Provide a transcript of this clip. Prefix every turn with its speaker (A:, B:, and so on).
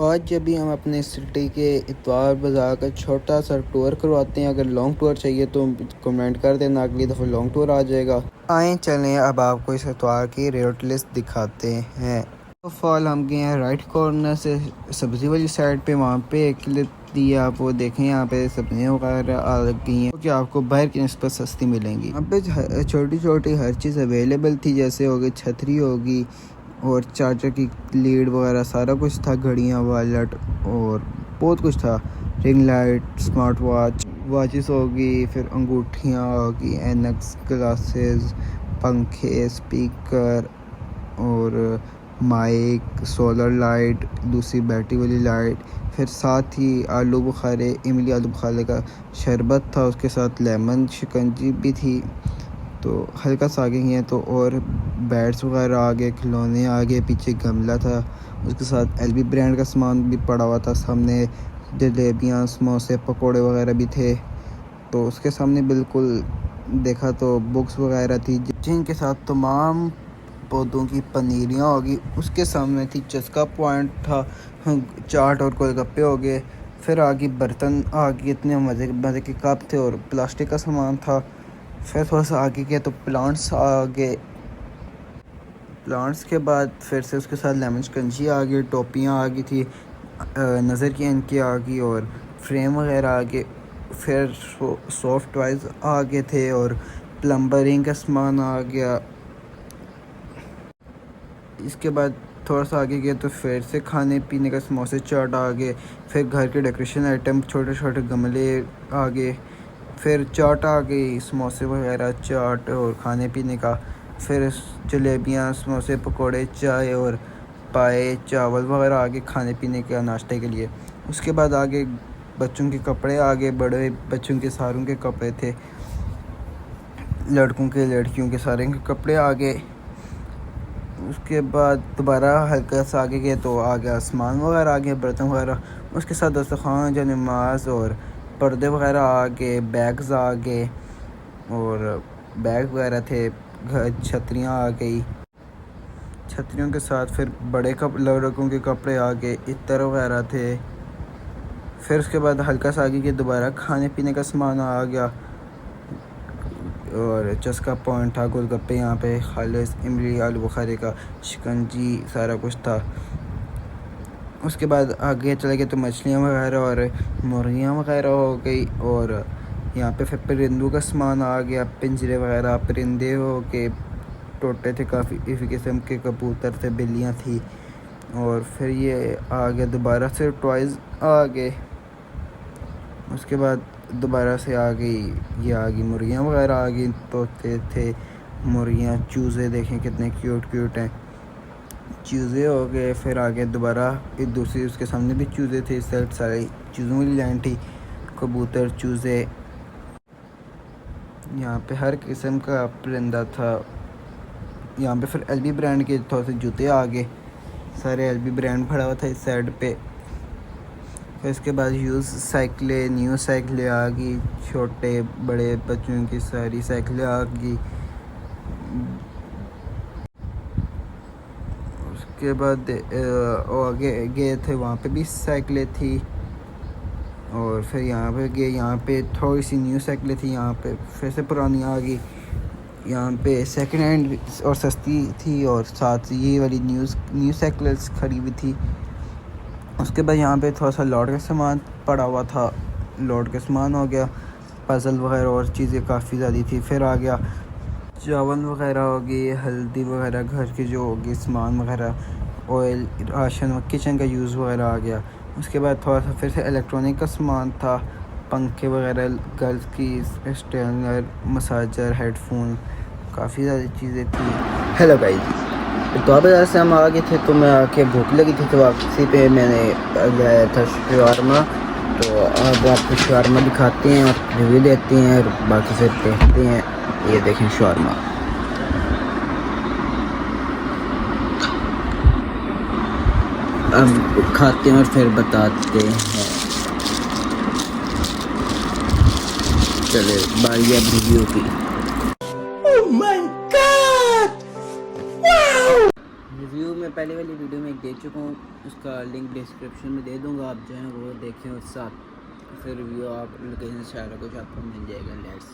A: आज जब भी हम अपने सिटी के इतवार बाज़ार का छोटा सा टूर करवाते हैं। अगर लॉन्ग टूर चाहिए तो कमेंट कर देना, अगली दफ़ा लॉन्ग टूर आ जाएगा। आए चलें अब आपको इस इतवार की रेट लिस्ट दिखाते हैं। तो फॉल हम गए हैं राइट कॉर्नर से सब्ज़ी वाली साइड पे, वहाँ पे एक दी आप वो देखें, यहाँ पे सब्जियाँ वगैरह आ गई हैं कि आपको बाहर की निस्बत सस्ती मिलेंगी। यहाँ पे छोटी छोटी हर चीज़ अवेलेबल थी, जैसे होगी छतरी होगी और चार्जर की लीड वगैरह सारा कुछ था, घड़ियाँ वॉलेट और बहुत कुछ था, रिंग लाइट, स्मार्ट वॉचेस होगी, फिर अंगूठियाँ होगी, एनक्स ग्लासेस, पंखे, स्पीकर और माइक, सोलर लाइट, दूसरी बैटरी वाली लाइट, फिर साथ ही आलू बुखारे, इमली आलू बुखारे का शरबत था, उसके साथ लेमन शिकंजी भी थी। तो हल्का सा आगे हैं तो और बैट्स वगैरह आगे, खिलौने आगे, पीछे गमला था, उसके साथ एलबी ब्रांड का सामान भी पड़ा हुआ था, सामने जलेबियाँ, समोसे, पकोड़े वगैरह भी थे। तो उसके सामने बिल्कुल देखा तो बुक्स वगैरह थी जिनके साथ तमाम पौधों की पनीरियाँ होगी। उसके सामने थी चस्का पॉइंट था, चाट और गोलगप्पे हो गए। फिर आगे बर्तन आगे, इतने मज़े मज़े के कप थे और प्लास्टिक का सामान था। फिर थोड़ा सा आगे गया तो प्लांट्स आ गए। प्लांट्स के बाद फिर से उसके साथ लेमन शिकंजी आ गई, टोपियाँ आ गई थी, नज़र की इनकी आ गई और फ्रेम वगैरह आ गए। फिर सॉफ्ट टॉयज़ आ गए थे और प्लम्बरिंग का सामान आ गया। इसके बाद थोड़ा सा आगे गए तो फिर से खाने पीने का समोसे चाट आ गए। फिर घर के डेकोरेशन आइटम, छोटे छोटे गमले आ गए। फिर चाट आ गई, समोसे वगैरह, चाट और खाने पीने का। फिर जलेबियाँ, समोसे, पकोड़े, चाय और पाए, चावल वगैरह आगे खाने पीने का नाश्ते के लिए। उसके बाद आगे बच्चों के कपड़े आ गए, बड़े बच्चों के सारों के कपड़े थे, लड़कों के लड़कियों के सारे के कपड़े आ गए। उसके बाद दोबारा हल्का सा आगे गए तो आ गया सामान वगैरह आ गए, बर्तन वगैरह, उसके साथ दस्तरखान, जो नमाज और पर्दे वगैरह आ गए, बैग्स आ गए और बैग वगैरह थे, छतरियाँ आ गई। छतरियों के साथ फिर बड़े लड़कों के कपड़े आ गए, इत्र वगैरह थे। फिर उसके बाद हल्का सा आगे गए, दोबारा खाने पीने का सामान आ गया और चस्का पॉइंट था, गोलगप्पे यहाँ पे, खालिस, इमली आलू बुखारे का शिकंजी, सारा कुछ था। उसके बाद आगे चले गए तो मछलियाँ वगैरह और मुर्गियाँ वगैरह हो गई और यहाँ पे फिर परिंदों का सामान आ गया, पिंजरे वगैरह, परिंदे हो के टोटे थे, काफ़ी इसी किस्म के कबूतर थे, बिल्लियाँ थी। और फिर ये आ गया दोबारा से टॉयज़ आ गए। उसके बाद दोबारा से आ गई मुर्गियाँ वगैरह आ गई, तोते थे, मुर्गियाँ, चूज़े देखें कितने क्यूट हैं, चूज़े हो गए। फिर आगे दोबारा एक दूसरी, उसके सामने भी चूज़े थे, इस साइड सारी चूज़ों वाली लाइन थी, कबूतर, चूज़े, यहाँ पे हर किस्म का परिंदा था। यहाँ पे फिर एलबी ब्रांड के थोड़े से जूते आ गए, सारे एलबी ब्रांड भरा हुआ था इस साइड पे। फिर इसके बाद यूज़ साइकिलें, न्यू साइकिलें आ गई, छोटे बड़े बच्चों की सारी साइकिलें आ गई। उसके बाद आगे गए थे, वहाँ पे भी साइकिलें थी और फिर यहाँ पे गए, यहाँ पे थोड़ी सी न्यू साइकिलें थी, यहाँ पे फिर से पुरानी आ गई। यहाँ पे सेकंड हैंड और सस्ती थी और साथ ये वाली न्यू साइकिल खड़ी हुई थी। उसके बाद यहाँ पे थोड़ा सा लॉट का सामान पड़ा हुआ था, लॉट का सामान हो गया, पज़ल वगैरह और चीज़ें काफ़ी ज़्यादा थी। फिर आ गया चावल वगैरह हो गई, हल्दी वगैरह, घर की जो होगी सामान वगैरह, ऑयल, राशन और किचन का यूज़ वगैरह आ गया। उसके बाद थोड़ा सा फिर से इलेक्ट्रॉनिक का सामान था, पंखे वगैरह, गर्ल्स की स्टेनर, मसाजर, हेडफोन, काफ़ी ज़्यादा चीज़ें थी। हेलो गाइस, तो अब से हम आ गए थे तो मैं आके भूख लगी थी तो वापसी पे मैंने लाया था शवारमा। तो अब आपको शवारमा दिखाते हैं और रिव्यू देते हैं और बाकी फिर देखते हैं। ये देखें शवारमा, अब खाते हैं और फिर बताते हैं। चले बारी अब रिव्यू की। रिव्यू में पहले वाली वीडियो में एक दे चुका हूँ, उसका लिंक डिस्क्रिप्शन में दे दूँगा, आप जो है वो देखें, उस साथ फिर व्यू आप लोकेशन सारा कुछ आपको मिल जाएगा। लेट्स